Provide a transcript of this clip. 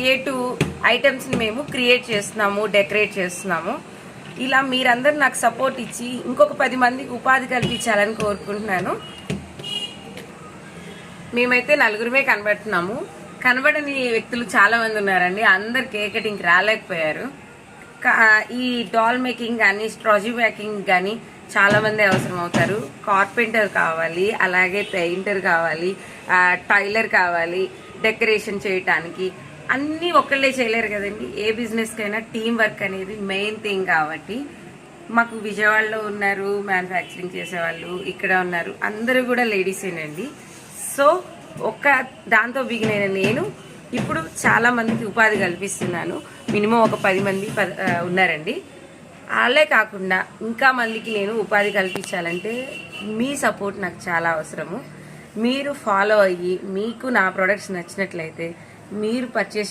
Creative ఐటమ్స్ని మేము create చేస్తున్నాము, decorate చేస్తున్నాము. ఇలా మీరందరూ నాకు సపోర్ట్ ఇచ్చి ఇంకొక 10 మందికి ఉపాధి కల్పించాలని కోరుకుంటున్నాను. మేమైతే 4గురమే కనబడుతున్నాము. కనబడని వ్యక్తులు చాలా మంది ఉన్నారండి. అందరు కేక్ కటింగ్కి రాలేకపోయారు. ఈ డాల్ మేకింగ్ కానీ స్ట్రాజీ మేకింగ్ కానీ చాలా మంది అవసరం అవుతారు. కార్పెంటర్ కావాలి, అలాగే పెయింటర్ కావాలి, టైలర్ కావాలి, డెకరేషన్ చేయటానికి. అన్నీ ఒక్కళ్ళే చేయలేరు కదండి. ఏ బిజినెస్కైనా టీం వర్క్ అనేది మెయిన్ థింగ్. కాబట్టి మాకు విజయవాడలో ఉన్నారు మ్యానుఫ్యాక్చరింగ్ చేసేవాళ్ళు, ఇక్కడ ఉన్నారు, అందరూ కూడా లేడీసేనండి. సో ఒక్క దాంతో బిగినైన నేను ఇప్పుడు చాలా మందికి ఉపాధి కల్పిస్తున్నాను. మినిమం ఒక 10 మంది ఉన్నారండి. అలాగే కాకుండా ఇంకా మందికి నేను ఉపాధి కల్పించాలంటే మీ సపోర్ట్ నాకు చాలా అవసరము. మీరు ఫాలో అయ్యి మీకు నా ప్రొడక్ట్స్ నచ్చినట్లయితే మీరు పర్చేస్